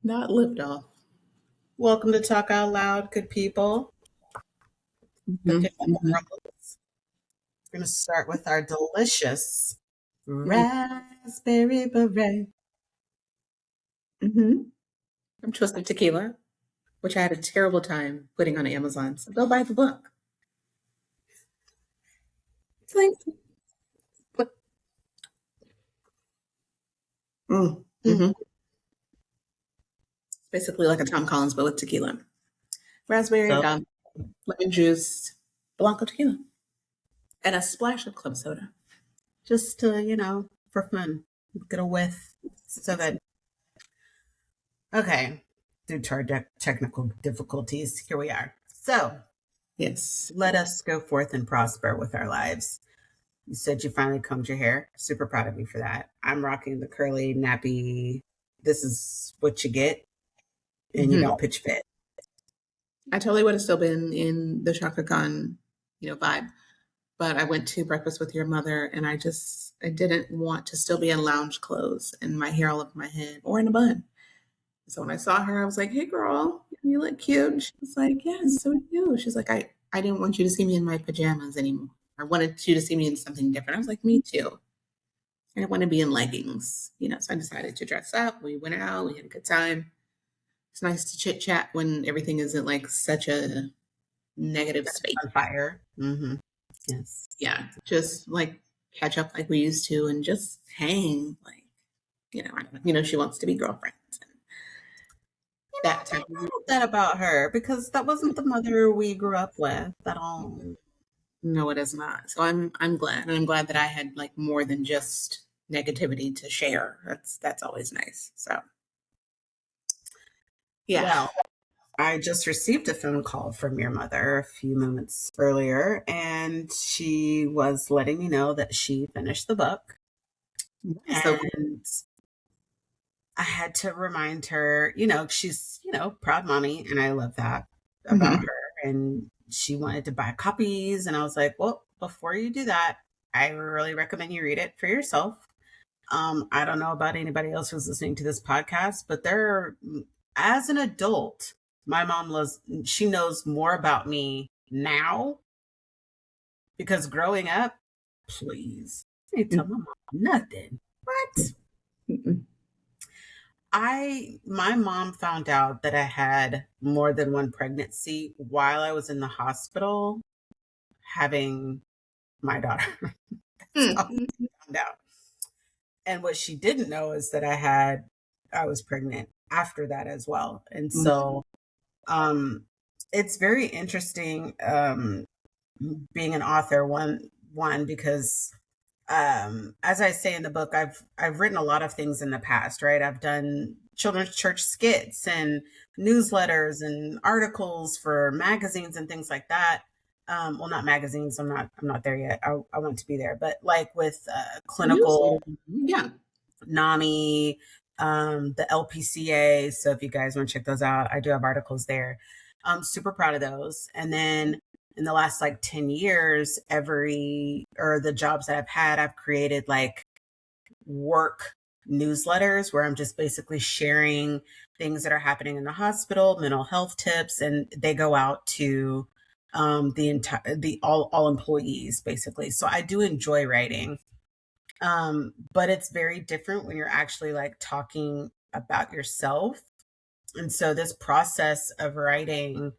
Not liftoff. Welcome to Talk Out Loud, good people. The Mm-hmm. Pickle Rumbles. We're going to start with our delicious raspberry beret. Mm-hmm. I'm Twisted Tequila, which I had a terrible time putting on Amazon. So go buy the book. Thanks. Mm-hmm. Basically like a Tom Collins, but with tequila. Raspberry, So, lemon juice, Blanco tequila, and a splash of club soda. just to, for fun, get a whiff. So good. Okay, due to our technical difficulties, here we are. So, Yes. let us go forth and prosper with our lives. You said you finally combed your hair. Super proud of you for that. I'm rocking the curly, nappy. This is what you get, and you Mm-hmm. don't pitch fit. I totally would have still been in the Shaka Khan, vibe. But I went to breakfast with your mother and I didn't want to still be in lounge clothes and my hair all over my head or in a bun. So when I saw her, I was like, "Hey girl, you look cute." And she was like, "Yes, so do you." She's like, I didn't want you to see me in my pajamas anymore. I wanted you to see me in something different. I was like, "Me too." I didn't want to be in leggings. So I decided to dress up. We went out, we had a good time. It's nice to chit chat when everything isn't like such a negative space. On fire. Mm-hmm. Yes. Yeah, just like catch up like we used to and just hang. Like, I don't know, she wants to be girlfriends and I that type don't of. know that about her because that wasn't the mother we grew up with at all. No, it is not. So I'm glad, and I'm glad that I had like more than just negativity to share. That's always nice. So yeah. Well, I just received a phone call from your mother a few moments earlier, and she was letting me know that she finished the book. So cool. And I had to remind her, she's, proud mommy, and I love that about Mhm. her. And she wanted to buy copies, and I was like, well, before you do that, I really recommend you read it for yourself. I don't know about anybody else who's listening to this podcast, but as an adult, my mom she knows more about me now because growing up, please, I didn't tell my mom nothing. What? Mhm. My mom found out that I had more than one pregnancy while I was in the hospital having my daughter. That's how Mhm. she found out. And what she didn't know is that I was pregnant after that as well. And so it's very interesting being an author one because as I say in the book, I've written a lot of things in the past, right? I've done children's church skits and newsletters and articles for magazines and things like that. Well, not magazines. I'm not there yet. I want to be there, but like with clinical Yeah. NAMI, the LPCA. So if you guys want to check those out, I do have articles there. I'm super proud of those. And then in the last like 10 years, the jobs that I've had, I've created like work newsletters where I'm just basically sharing things that are happening in the hospital, mental health tips, and they go out to the all employees basically. So I do enjoy writing. But it's very different when you're actually like talking about yourself. And so this process of writing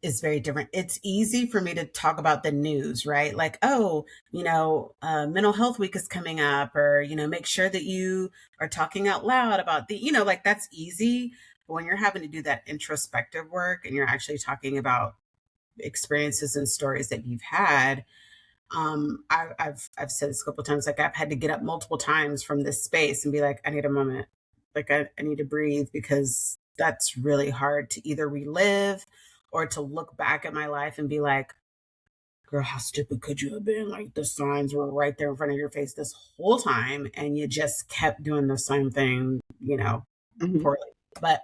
is very different. It's easy for me to talk about the news, right? Like, oh, mental health week is coming up, or, make sure that you are talking out loud about like that's easy. But when you're having to do that introspective work and you're actually talking about experiences and stories that you've had, I've said this a couple of times, like I've had to get up multiple times from this space and be like, I need a moment. Like I need to breathe because that's really hard to either relive or to look back at my life and be like, girl, how stupid could you have been? Like the signs were right there in front of your face this whole time and you just kept doing the same thing, Mhm. poorly. But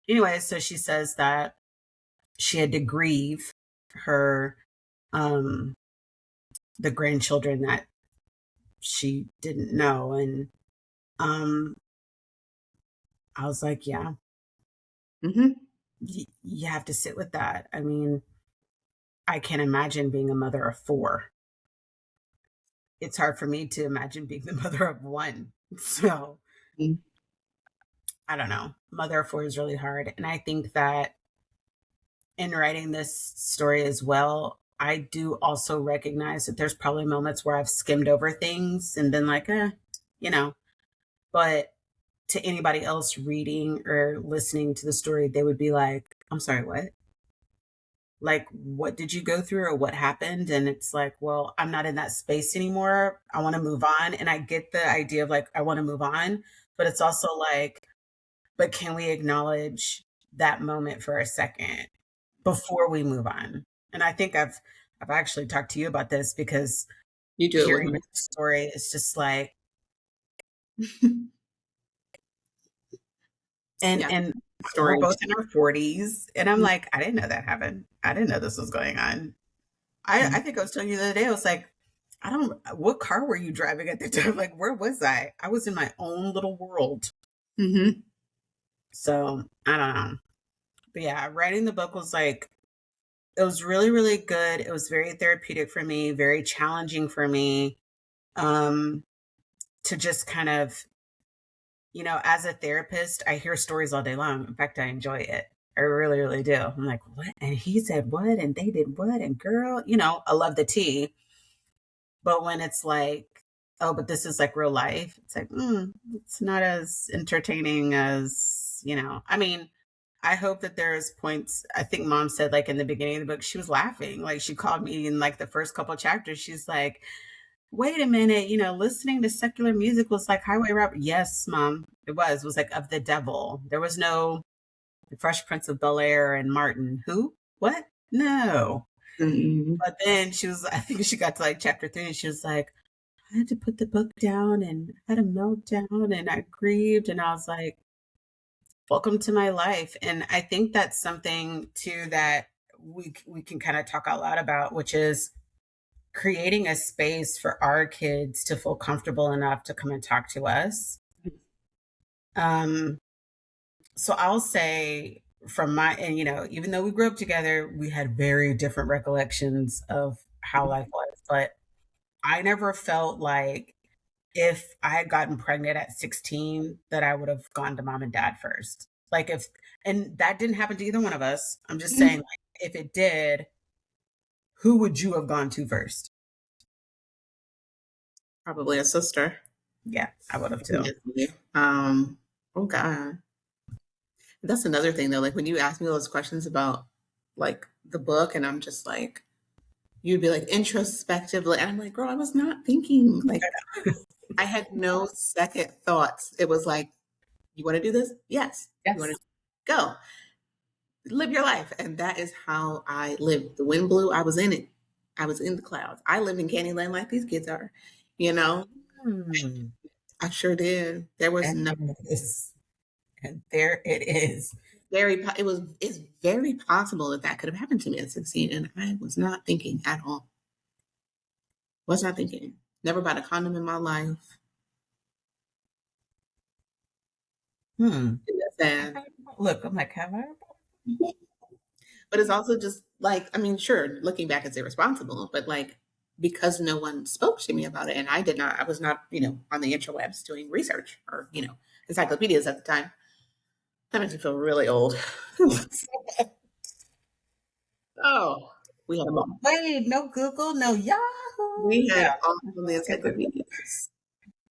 anyway, so she says that she had to grieve her um the grandchildren that she didn't know. And um I was like, yeah, Mm-hmm. you have to sit with that. I mean, I can't imagine being a mother of four. It's hard for me to imagine being the mother of one. So I don't know. Mother of four is really hard. And I think that in writing this story as well, I do also recognize that there's probably moments where I've skimmed over things and been like, you know, but to anybody else reading or listening to the story, they would be like, I'm sorry, what? Like, what did you go through or what happened? And it's like, well, I'm not in that space anymore. I want to move on. And I get the idea of like, I want to move on, but it's also like, but can we acknowledge that moment for a second before we move on? And I think I've actually talked to you about this because You do it with hearing me. the story is just like, Yeah. and we're Stories. both in our 40s, and I'm like, I didn't know that happened. I didn't know this was going on. I think I was telling you the other day, I was like, I don't, what car were you driving at the time? Like, where was I? I was in my own little world. Mm-hmm. So I don't know. But yeah, writing the book was like, it was really, really good. It was very therapeutic for me, very challenging for me, um, to just kind of, as a therapist, I hear stories all day long. In fact, I enjoy it. I really, really do. I'm like, what? And he said what? And they did what? And girl, I love the tea. But when it's like, oh, but this is like real life, it's like, it's not as entertaining as, I mean, I hope that there's points. I think mom said, like, in the beginning of the book, she was laughing. Like, she called me in like the first couple chapters. She's like, wait a minute, listening to secular music was like highway robbery. Yes, mom, it was like of the devil. There was no the Fresh Prince of Bel Air and Martin. Who? What? No. Mm-hmm. But then I think she got to like chapter 3 and she was like, I had to put the book down and had a meltdown and I grieved. And I was like, welcome to my life. And I think that's something too that we can kind of talk out loud about, which is creating a space for our kids to feel comfortable enough to come and talk to us. Um, so I'll say from and even though we grew up together, we had very different recollections of how life was. But I never felt like if I had gotten pregnant at 16, that I would have gone to mom and dad first. Like and that didn't happen to either one of us. I'm just saying, like, if it did, who would you have gone to first? Probably a sister. Yeah, I would have too. Definitely. Oh God. That's another thing though. Like when you ask me those questions about like the book and I'm just like, you'd be like introspectively. And I'm like, girl, I was not thinking. Like I had no second thoughts. It was like, you want to do this? Yes. You want Yes. to go live your life. And that is how I lived. The wind blew. I was in it. I was in the clouds. I lived in Candyland like these kids are, you know, Hmm. I sure did. There was And no there it is. it's very possible that that could have happened to me at 16 and I was not thinking at all. Was not thinking. Never bought a condom in my life. Hmm. That's sad. Look, I'm like, have I? But it's also just like, I mean, sure, looking back, it's irresponsible, but like, because no one spoke to me about it, and I was not, on the interwebs doing research or, encyclopedias at the time. That makes me feel really old. Oh, we had them all. Wait, no Google, no Yahoo. We had Yeah. all of the encyclopedias.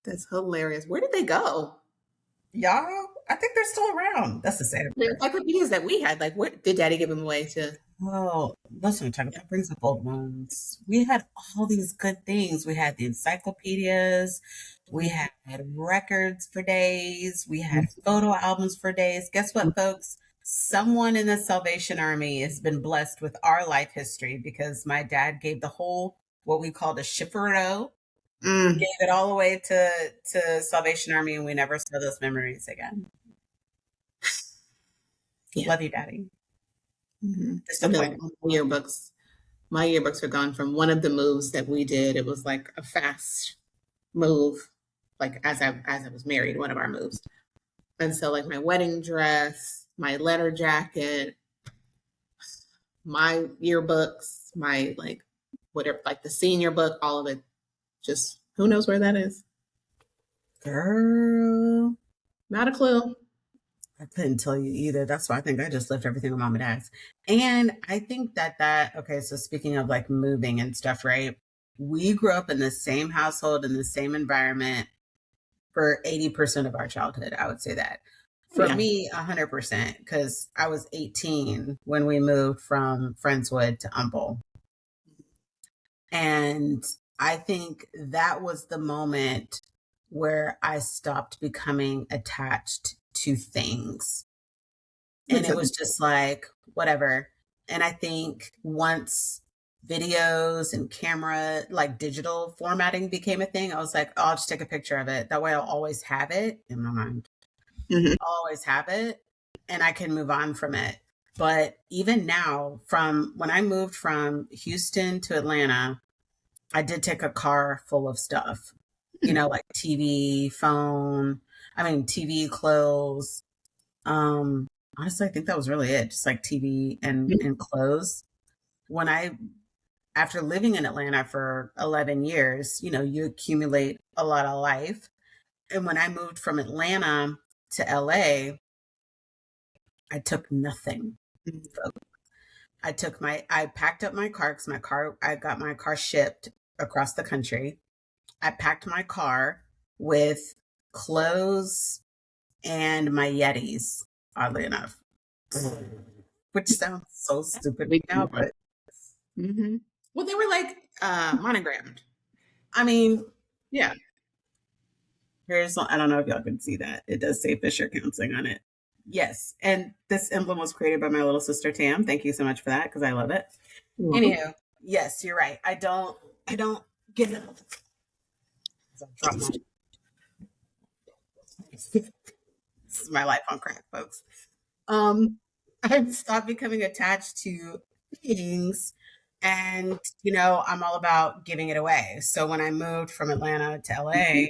That's hilarious. Where did they go? Yahoo? I think they're still around. That's the sad The part. encyclopedias that we had, like, what did Daddy give them away to? Well, listen, talk that brings up old ones. We had all these good things. We had the encyclopedias, we had records for days, we had photo albums for days. Guess what, folks? Someone in the Salvation Army has been blessed with our life history because my dad gave the whole what we called a shipperoo, Mm, gave it all the way to Salvation Army, and we never saw those memories again. yeah. Love you, Daddy. I know Disappointed. my yearbooks were gone from one of the moves that we did. It was like a fast move, like as I was married, one of our moves. And so like my wedding dress, my letter jacket, my yearbooks, my like whatever, like the senior book, all of it, just who knows where that is? Girl, Not a clue. I couldn't tell you either. That's why I think I just left everything on mom and dad's. And I think okay, so speaking of like moving and stuff, right? We grew up in the same household, in the same environment for 80% of our childhood. I would say that. For Yeah. me, 100%, because I was 18 when we moved from Friendswood to Humble. And I think that was the moment where I stopped becoming attached to things. And it was just like, whatever. And I think once videos and camera, like digital formatting became a thing, I was like, oh, I'll just take a picture of it. That way I'll always have it in my mind. Mm-hmm. I'll always have it and I can move on from it. But even now, from when I moved from Houston to Atlanta, I did take a car full of stuff, like TV, TV, clothes. Honestly, I think that was really it. Just like TV and clothes. After living in Atlanta for 11 years, you accumulate a lot of life. And when I moved from Atlanta to LA, I took nothing. I packed up my car because I got my car shipped across the country. I packed my car with clothes and my Yetis, oddly enough, which sounds so stupid now, but Mm-hmm. Well, they were like monogrammed. I mean, Yeah. I don't know if y'all can see that. It does say Fisher Counseling on it. Yes. And this emblem was created by my little sister, Tam. Thank you so much for that because I love it. Anywho, yes, you're right. I don't get it. This is my life on crack, folks. I've stopped becoming attached to things and, I'm all about giving it away. So when I moved from Atlanta to LA,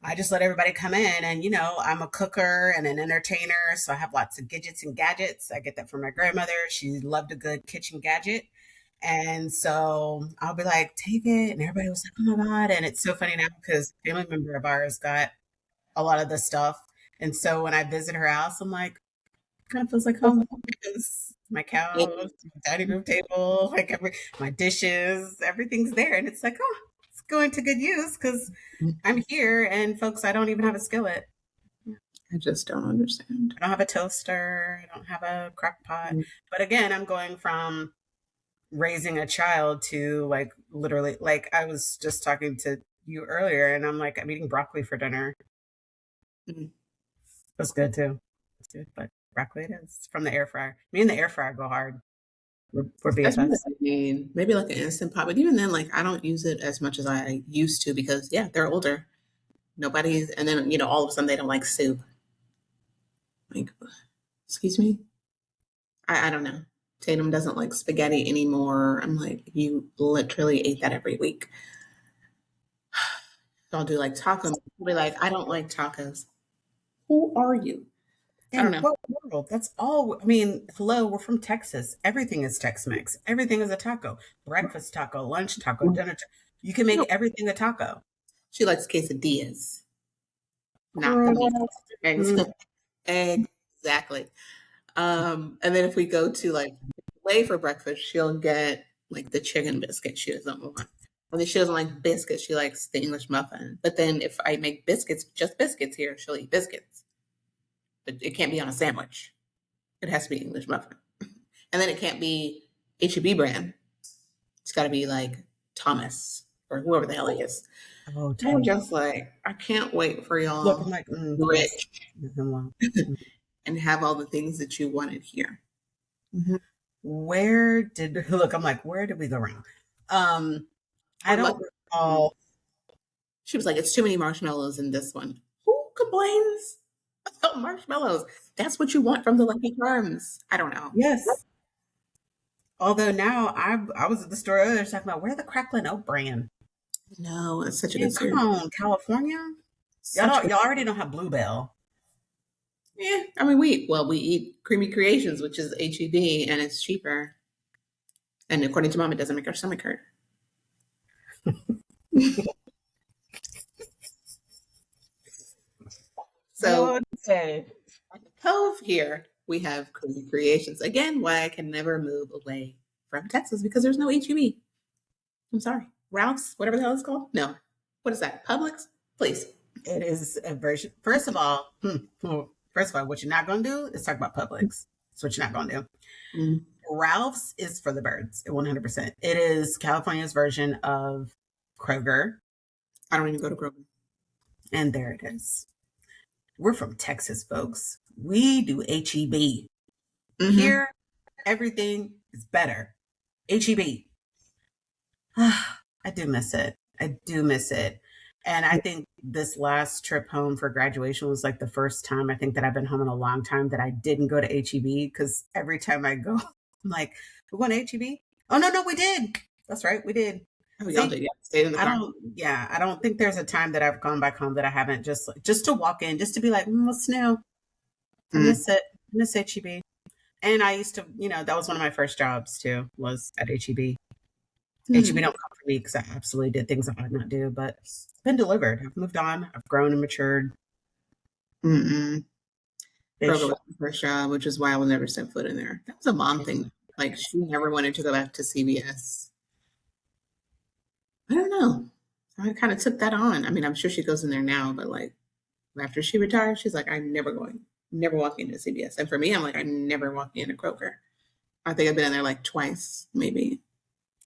I just let everybody come in and, I'm a cooker and an entertainer. So I have lots of gadgets and gadgets. I get that from my grandmother. She loved a good kitchen gadget. And so I'll be like, take it. And everybody was like, oh my God. And it's so funny now because a family member of ours got a lot of the stuff. And so when I visit her house, I'm like, kind of feels like home because my couch, my dining room table, like my dishes, everything's there. And it's like, oh, it's going to good use because I'm here and folks, I don't even have a skillet. I just don't understand. I don't have a toaster. I don't have a crock pot. But again, I'm going from raising a child to like literally, like I was just talking to you earlier and I'm like, I'm eating broccoli for dinner. That's good too. It's good, but broccoli it is from the air fryer. Me and the air fryer go hard. We're BFFs. That's what I mean. Maybe like an instant pot, but even then, like I don't use it as much as I used to because they're older. Nobody's, and then all of a sudden they don't like soup. Like, excuse me. I don't know. Tatum doesn't like spaghetti anymore. I'm like, you literally ate that every week. Don't do like tacos. I'll be like, I don't like tacos. Who are you? I don't know. What world? That's all. I mean, hello, we're from Texas. Everything is Tex-Mex. Everything is a taco. Breakfast taco, lunch taco, dinner taco. You can make everything a taco. She likes quesadillas. Not the meat. Exactly. And then if we go to like Lay for breakfast, she'll get like the chicken biscuit she doesn't want. And then she doesn't like biscuits, she likes the English muffin. But then if I make biscuits, just biscuits here, she'll eat biscuits. But it can't be on a sandwich. It has to be English muffin. And then it can't be HEB brand. It's got to be like Thomas or whoever the hell he is. Oh, I'm just like, I can't wait for y'all look, I'm like, rich and have all the things that you wanted here. I'm like, where did we go wrong? I don't recall. She was like, it's too many marshmallows in this one. Who complains about marshmallows? That's what you want from the Lucky Charms. I don't know. Yes. Although now I was at the store earlier talking about where the Cracklin' Oat brand. No, it's such a good Come on, California. Y'all already don't have Bluebell. Yeah, I mean, we eat Creamy Creations, which is HEB, and it's cheaper. And according to mom, it doesn't make our stomach hurt. I don't know So what to say. at the Cove here, we have Creamy Creations. Again, why I can never move away from Texas because there's no HEB. I'm sorry. Ralph's, whatever the hell it's called? No. What is that? Publix? Please. It is a version. First of all, what you're not going to do is talk about Publix. That's what you're not going to do. Mm, Ralph's is for the birds, 100%. It is California's version of Kroger. I don't even go to Kroger. And there it is. We're from Texas, folks. We do HEB. Mm-hmm. Here, everything is better. HEB. I do miss it. I do miss it. And I think this last trip home for graduation was like the first time I think that I've been home in a long time that I didn't go to HEB because every time I go, I'm like, we're going to HEB? Oh, no, we did. That's right. We did. Oh, y'all did. Yeah. Stayed in the car. I don't think there's a time that I've gone back home that I haven't just to walk in, just to be like, what's new? I miss it. I miss HEB. And I used to, that was one of my first jobs too, was at HEB. HEB don't come for me because I absolutely did things I would not do, but it's been delivered. I've moved on. I've grown and matured. Kroger was my first job, which is why I will never set foot in there. That was a mom thing. Like, she never wanted to go back to CVS. I don't know. I kind of took that on. I mean, I'm sure she goes in there now, but like after she retired, she's like, I'm never walking into CVS. And for me, I'm like, I'm never walking into Kroger. I think I've been in there like twice, maybe.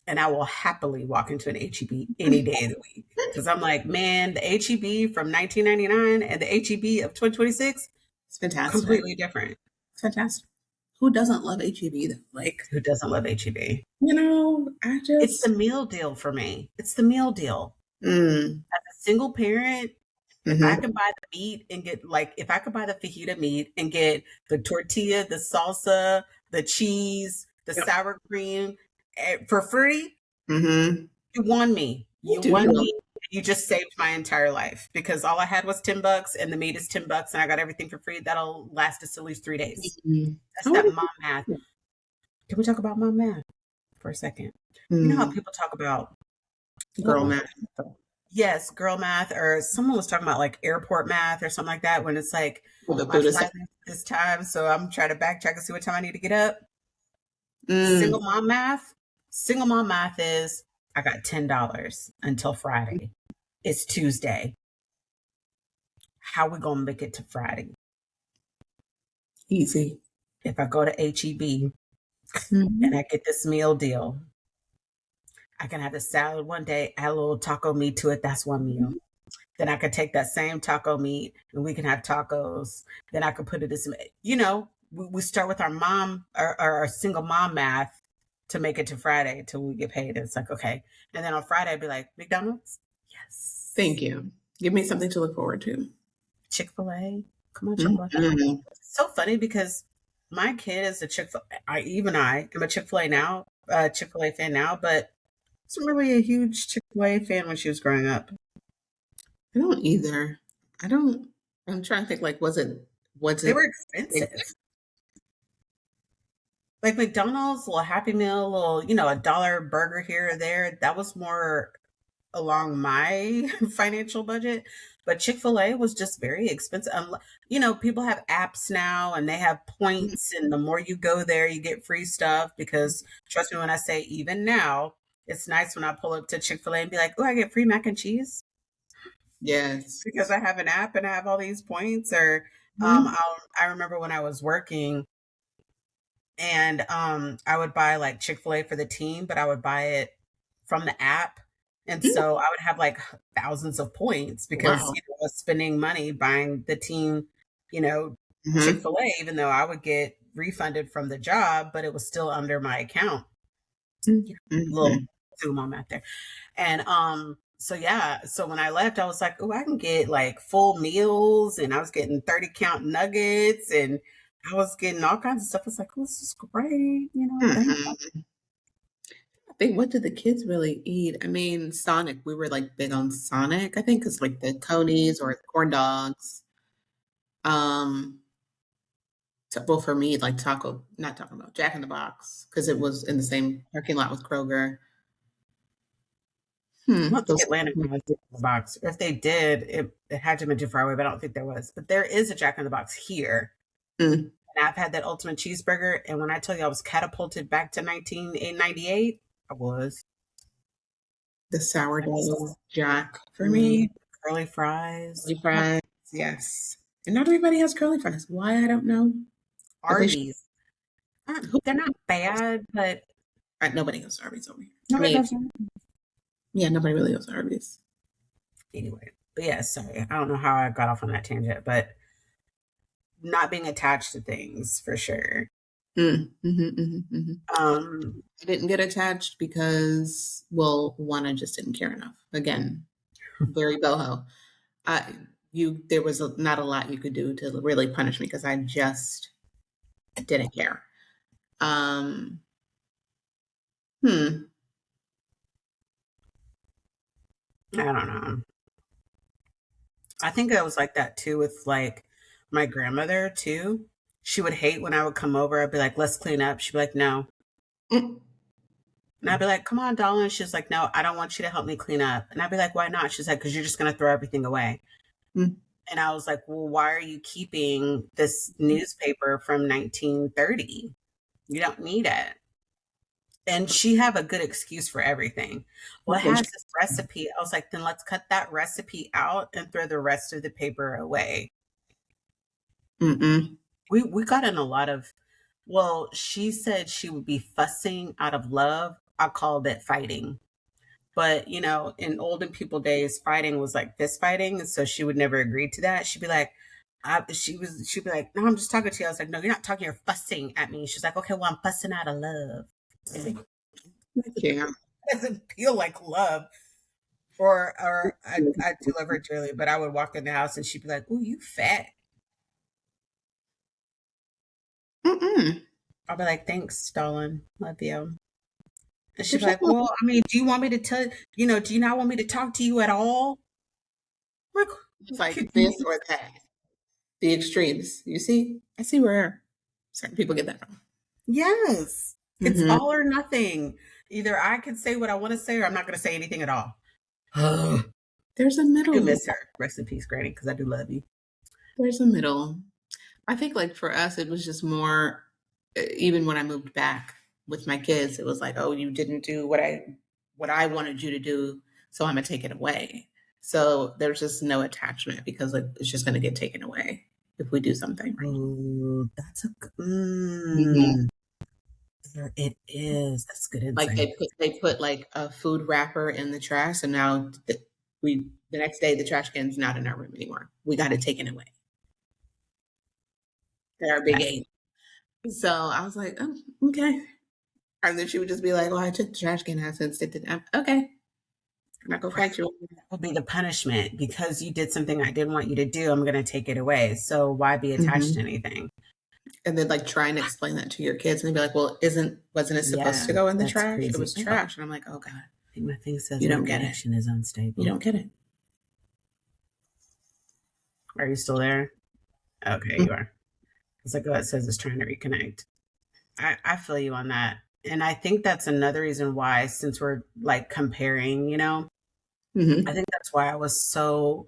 And I will happily walk into an HEB any day of the week. Because I'm like, man, the HEB from 1999 and the HEB of 2026, it's fantastic. Completely different. It's fantastic. Who doesn't love HEB though? Like, who doesn't love HEB? It's the meal deal for me. It's the meal deal. As a single parent, if I can buy the meat and get if I could buy the fajita meat and get the tortilla, the salsa, the cheese, the sour cream for free, you won me. You won me. You just saved my entire life because all I had was $10 and the meat is $10 and I got everything for free. That'll last us at least 3 days. That's that mom math. Can we talk about mom math for a second? You know how people talk about girl math? Yes, girl math, or someone was talking about like airport math or something like that when it's like my flight this time, so I'm trying to backtrack and see what time I need to get up. Single mom math is I got $10 until Friday. It's Tuesday. How we gonna make it to Friday? Easy. If I go to HEB and I get this meal deal, I can have the salad one day, add a little taco meat to it. That's one meal. Then I could take that same taco meat and we can have tacos. Then I could put it in some, we start with our mom or our single mom math to make it to Friday till we get paid. It's like, okay. And then on Friday, I'd be like, McDonald's? Yes. Thank you. Give me something to look forward to. Chick-fil-A? Come on, Chick-fil-A. It's so funny because my kid is a Chick-fil-A. I am a Chick-fil-A now, Chick-fil-A fan now, but I wasn't really a huge Chick-fil-A fan when she was growing up. I don't either. I'm trying to think, like, they were expensive. Like McDonald's, a little Happy Meal, a little, $1 burger here or there. That was more along my financial budget. But Chick-fil-A was just very expensive. People have apps now and they have points. And the more you go there, you get free stuff. Because trust me when I say even now, it's nice when I pull up to Chick-fil-A and be like, oh, I get free mac and cheese. Yes. Because I have an app and I have all these points. Or I remember when I was working, and I would buy like Chick-fil-A for the team, but I would buy it from the app. And so I would have like thousands of points because I was spending money buying the team, Chick-fil-A, even though I would get refunded from the job, but it was still under my account. Little zoom on that there. And so when I left, I was like, oh, I can get like full meals, and I was getting 30 count nuggets, and I was getting all kinds of stuff. It's like, oh, this is great, I think, what did the kids really eat? I mean, Sonic. We were like big on Sonic. I think because like the conies or corn dogs. well, for me, like not Taco Bell, Jack in the Box, because it was in the same parking lot with Kroger. I don't think Those. Atlanta has Jack in the Box. If they did, it had to have been too far away, but I don't think there was. But there is a Jack in the Box here. Mm, And I've had that ultimate cheeseburger. And when I tell you I was catapulted back to 1998, I was. the I was sourdough Jack for mm, me. curly fries. Curly fries, yes. And not everybody has curly fries. Why, I don't know. But they should. Arby's. Who, They're not bad, but nobody goes to Arby's over here. I nobody mean, goes there. yeah, nobody really goes to Arby's. Anyway. But yeah, sorry. I don't know how I got off on that tangent, but not being attached to things for sure. I didn't get attached because, well, one, I just didn't care enough. Again, very boho. There was not a lot you could do to really punish me because I just didn't care. Um, hmm. I don't know. I think I was like that too with like my grandmother too. She would hate when I would come over. I'd be like, let's clean up. She'd be like, no. Mm, And I'd be like, come on, darling. She's like, no, I don't want you to help me clean up. And I'd be like, why not? She's like, because you're just going to throw everything away. mm, And I was like, well, why are you keeping this newspaper from 1930? You don't need it. And she have a good excuse for everything. Well, it when has this recipe. I was like, then let's cut that recipe out and throw the rest of the paper away. mm-mm. We got in a lot of, well, she said she would be fussing out of love. I called it fighting. But, you know, in olden people days, fighting was like fist fighting. And so she would never agree to that. She'd be like, she'd be like, no, I'm just talking to you. I was like, no, you're not talking, you're fussing at me. She's like, okay, well, I'm fussing out of love. Yeah. It doesn't feel like love. Or I do love her dearly, but I would walk in the house and she'd be like, "Ooh, you fat." Mm-mm. I'll be like, "Thanks, darling, love you." And she'd There's be like, nothing "Well, I mean, do you want me to tell you know? Do you not want me to talk to you at all?" I'm like like, this or that. The extremes. You see? I see where certain people get that from. yes, it's Mm-hmm. all or nothing. Either I can say what I want to say, or I'm not going to say anything at all. I There's a do middle. miss her. Rest in peace, Granny, because I do love you. There's a middle. I think like for us, it was just more. Even when I moved back with my kids, it was like, oh, you didn't do what I wanted you to do, so I'm gonna take it away. So there's just no attachment because like, it's just gonna get taken away if we do something right. Ooh, that's a Mhm. there it is. That's good Like insight. they put like a food wrapper in the trash, and now the next day the trash can's not in our room anymore. We got it taken away at our big That's eight. So I was like, oh, okay. And then she would just be like, well, I took the trash can out since it did. Okay, I'm not gonna right. fight you. Would be the punishment because you did something I didn't want you to do. I'm going to take it away. So why be attached Hmm. to anything? And then like trying to explain that to your kids, and they'd be like, well, wasn't it supposed Yeah, to go in the that's trash? It crazy. was Oh, I trash. And I'm like, oh God, think my thing says you my don't get it. connection is You unstable. don't get it. Are you still there? Okay, Mm-hmm. you are. It's like, oh, it says it's trying to reconnect. I feel you on that. And I think that's another reason why, since we're like comparing, you know, Mm-hmm. I think that's why I was so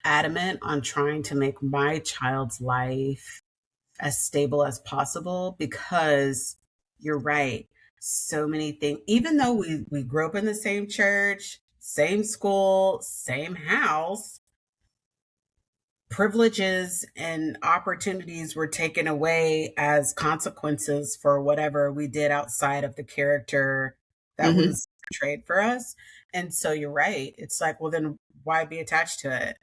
adamant on trying to make my child's life as stable as possible because you're right. So many things, even though we grew up in the same church, same school, same house, privileges and opportunities were taken away as consequences for whatever we did outside of the character that Mm-hmm. was portrayed for us. And so you're right. It's like, well, then why be attached to it?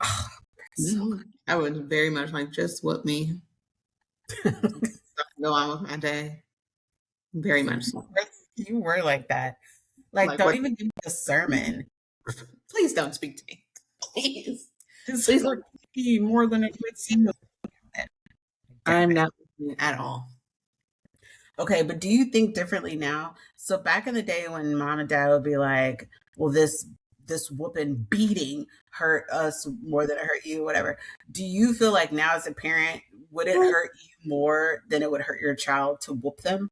Oh, that's so Mm-hmm. I would very much like just whoop me, good. go on with my day. Very much so. You were like that. Like, Like don't what? even give me a sermon. Please don't speak to me. Please, Just please. hurt me more than it hurts you. I'm not listening at all. Okay, but do you think differently now? So back in the day when mom and dad would be like, well, this whooping beating hurt us more than it hurt you, whatever. Do you feel like now as a parent, would it Well, hurt you more than it would hurt your child to whoop them?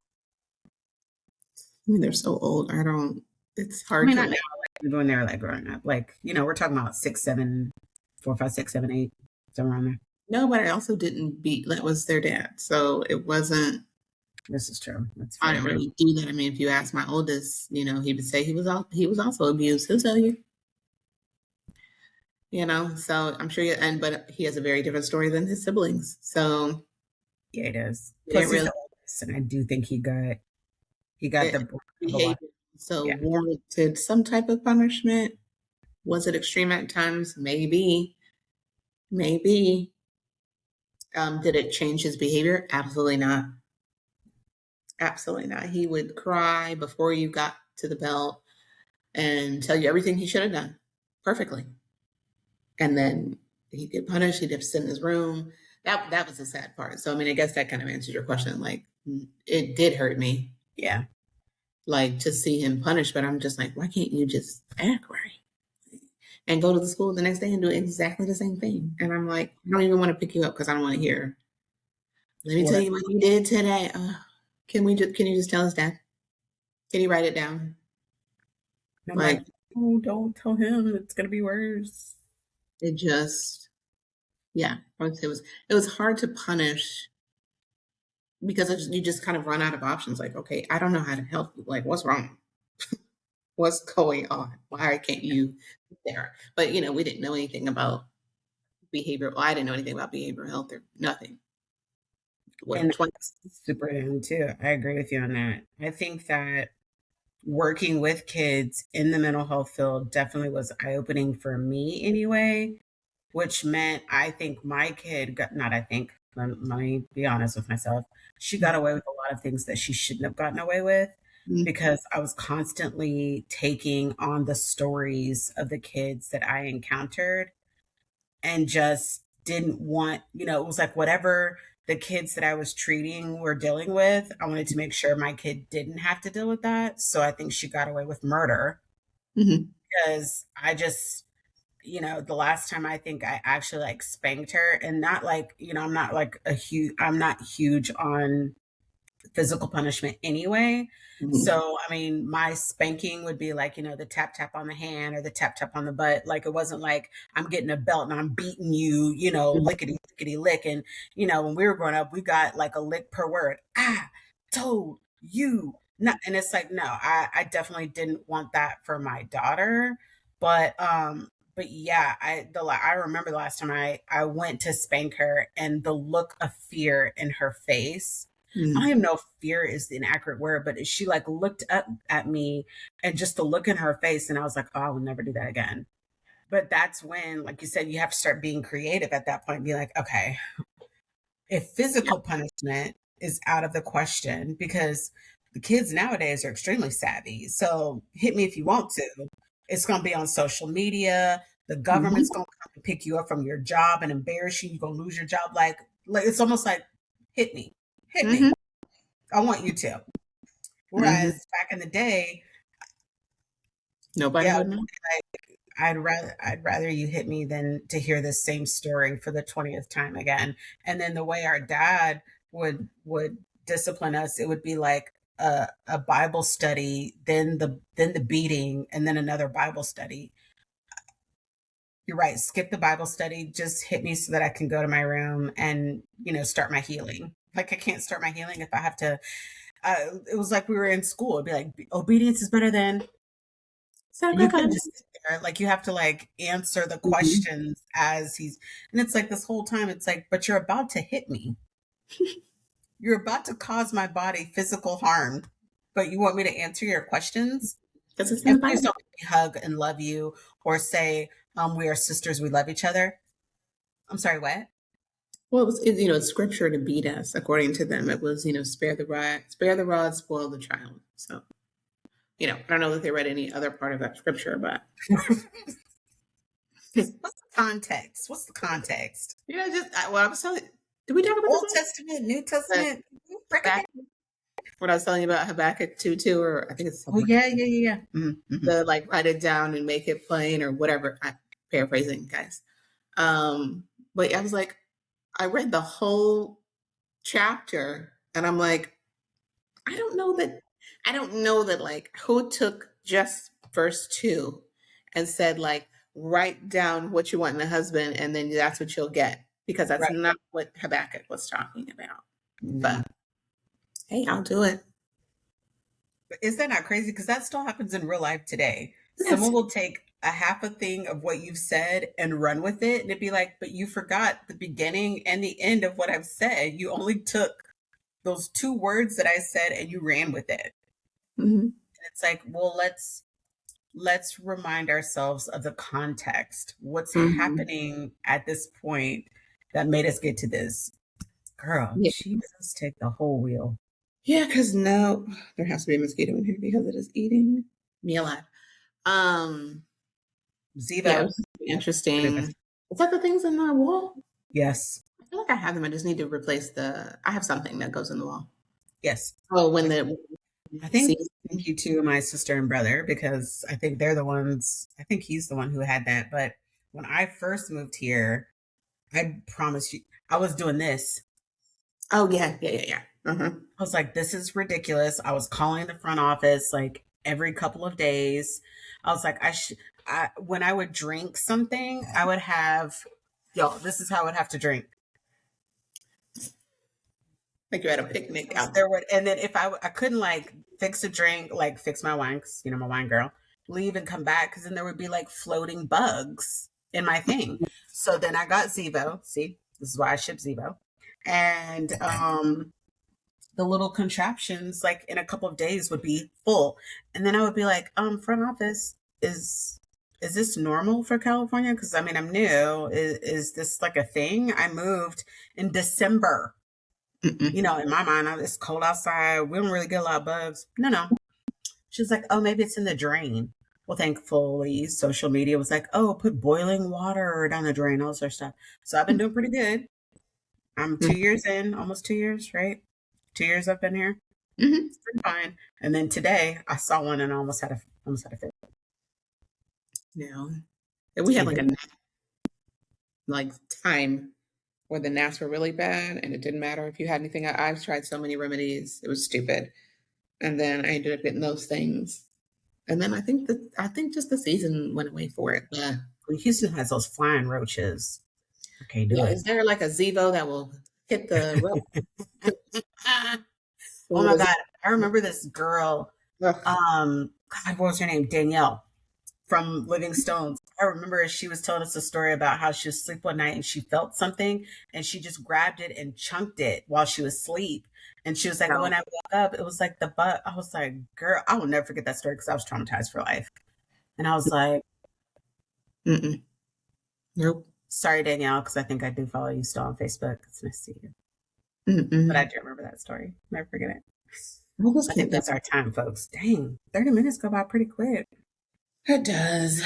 I mean, they're so old. I don't. It's I hard mean, to not now, like. like when they're like growing up. Like, we're talking about 6, 7, 4, 5, 6, 7, 8, somewhere around there. No, but I also didn't beat. That was their dad, so it wasn't. This is true. That's I very, didn't very really do that. I mean, if you ask my oldest, he would say he was also abused. He'll tell you. So I'm sure but he has a very different story than his siblings. So yeah, it is. he didn't Plus he's really the oldest, and I do think he got the it, brunt of a lot. behavior. So Yeah. warranted some type of punishment. Was it extreme at times? Maybe, maybe. Did it change his behavior? Absolutely not. Absolutely not. He would cry before you got to the belt and tell you everything he should have done perfectly. And then he'd get punished. He'd have to sit in his room. That was the sad part. So I mean, I guess that kind of answers your question. Like, it did hurt me, Yeah. like to see him punished. But I'm just like, why can't you just act right and go to the school the next day and do exactly the same thing? And I'm like, I don't even want to pick you up because I don't want to hear. Let me tell Or you what you did today. Can you just tell us, Dad? Can you write it down? I'm Like, like, oh, don't tell him. It's gonna be worse. it just, yeah. It was hard to punish because you just kind of run out of options. Like, okay, I don't know how to help you. Like, what's wrong? What's going on? Why can't you sit there? But we didn't know anything about behavioral. Well, I didn't know anything about behavioral health or nothing. What And 20? that's super young too. I agree with you on that. I think that working with kids in the mental health field definitely was eye-opening for me anyway, which meant I think my kid got, not I think, let me be honest with myself, she got away with a lot of things that she shouldn't have gotten away with Mm-hmm. because I was constantly taking on the stories of the kids that I encountered and just didn't want, it was like whatever the kids that I was treating were dealing with, I wanted to make sure my kid didn't have to deal with that. So I think she got away with murder Mm-hmm. because I just, the last time I think I actually like spanked her and not like, I'm not huge on physical punishment anyway. Mm-hmm. So, I mean, my spanking would be like, the tap tap on the hand or the tap tap on the butt. Like it wasn't like I'm getting a belt and I'm beating you, lickety lickety lick. And, when we were growing up, we got like a lick per word. Ah, told you. Not, and it's like, no, I definitely didn't want that for my daughter. But yeah, I remember the last time I went to spank her and the look of fear in her face. I don't Mm-hmm. even know if fear is the inaccurate word, but she like looked up at me and just the look in her face. And I was like, oh, I will never do that again. But that's when, like you said, you have to start being creative at that point and be like, okay, if Yeah. physical punishment is out of the question, because the kids nowadays are extremely savvy. So hit me if you want to. It's going to be on social media. The government's Mm-hmm. going to come and pick you up from your job and embarrass you. You're going to lose your job. Like it's almost like hit me, hit me. Mm-hmm. I want you to. Mm-hmm. Whereas back in the day, Nobody yeah, would know. I'd rather you hit me than to hear the same story for the 20th time again. And then the way our dad would discipline us, it would be like a Bible study, then the beating, and then another Bible study. You're right. Skip the Bible study. Just hit me so that I can go to my room and start my healing. Like I can't start my healing if I have to. It was like we were in school. It'd be like obedience is better than. And you couldn't Sacrifice. just sit there. Like you have to like answer the Mm-hmm. questions as he's. And it's like this whole time. It's like, but you're about to hit me. You're about to cause my body physical harm, but you want me to answer your questions? Because it's in the And please Bible. don't make me hug and love you or say, we are sisters, we love each other. I'm sorry, what? Well, it's scripture to beat us, according to them. It was, spare the rod, spoil the child. So, I don't know that they read any other part of that scripture, but What's the context? What's the context? what I was telling. Did we talk about this Old one? Testament, New But Testament. Break it down. back what I was telling you about Habakkuk 2:2, or I think it's Oh something like yeah, yeah, yeah, yeah. Mm-hmm. the like write it down and make it plain or whatever. I'm paraphrasing, guys. But I was like, I read the whole chapter and I'm like, I don't know that like who took just verse 2 and said like write down what you want in a husband and then that's what you'll get because that's Right. not what Habakkuk was talking about. No. But hey, I'll do it. But is that not crazy? Because that still happens in real life today. Yes. Someone will take a half a thing of what you've said and run with it. And it'd be like, but you forgot the beginning and the end of what I've said. You only took those 2 words that I said and you ran with it. Mhm. It's like, well, let's remind ourselves of the context. What's Mhm. happening at this point that made us get to this? Girl, Yeah. Jesus, take the whole wheel. Yeah, because no, there has to be a mosquito in here because it is eating me alive. Um, yeah, it Zivo. was interesting. Is that the things in the wall? Yes. I feel like I have them. I just need to replace I have something that goes in the wall. Yes. Oh, when I the I think season. thank you to my sister and brother because I think they're the ones. I think he's the one who had that. But when I first moved here, I promise you, I was doing this. Oh yeah, yeah, yeah, yeah. Uh-huh. I was like, this is ridiculous. I was calling the front office like every couple of days. I was like, when I would drink something, I would have, yo, this is how I would have to drink. Like you're at a picnic out there. There would, and then if I couldn't like fix a drink, like fix my wine, because I'm a wine girl, leave and come back, because then there would be like floating bugs in my thing. So then I got Zevo. See, this is why I ship Zevo, and the little contraptions, like in a couple of days, would be full, and then I would be like, front office, is this normal for California? Because I mean, I'm new. Is this like a thing? I moved in December. Mm-mm. In my mind, it's cold outside. We don't really get a lot of bugs. No, no. She's like, oh, maybe it's in the drain. Well, thankfully, social media was like, oh, put boiling water down the drain, all this other stuff. So I've been doing pretty good. I'm 2 years in, almost 2 years, right? 2 years I've been here. Mm-hmm. It's been fine. And then today I saw one and I almost had a fit. No, we had Can't like do a it. like time where the gnats were really bad, and it didn't matter if you had anything. I've tried so many remedies; it was stupid. And then I ended up getting those things. And then I think just the season went away for it. But Well, Houston has those flying roaches. I can't do yeah, it. is there like a Zevo that will hit the rope? Oh my God. I remember this girl. Ugh. God, what was her name? Danielle from Living Stones. I remember she was telling us a story about how she was asleep one night and she felt something and she just grabbed it and chunked it while she was asleep. And she was like, No. when I woke up, it was like the butt. I was like, girl, I will never forget that story because I was traumatized for life. And I was like, Mm-mm. Nope. sorry, Danielle, because I think I do follow you still on Facebook. It's nice to see you. But I Mm-mm. do remember that story. Never forget it. I just I think can't think. that's our time, folks. Dang, 30 minutes go by pretty quick. It does.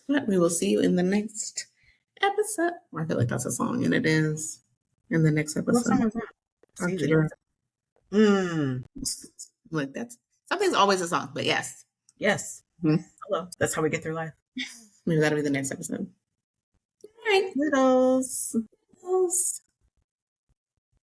But we will see you in the next episode. I feel like that's a song, and it is in the next What episode. song was that? I'm See, the sure. next. Mm, Like that's something's always a song, but yes. yes. Mhm. Hello. That's how we get through life. Maybe that'll be the next episode. All right. Littles. Yes.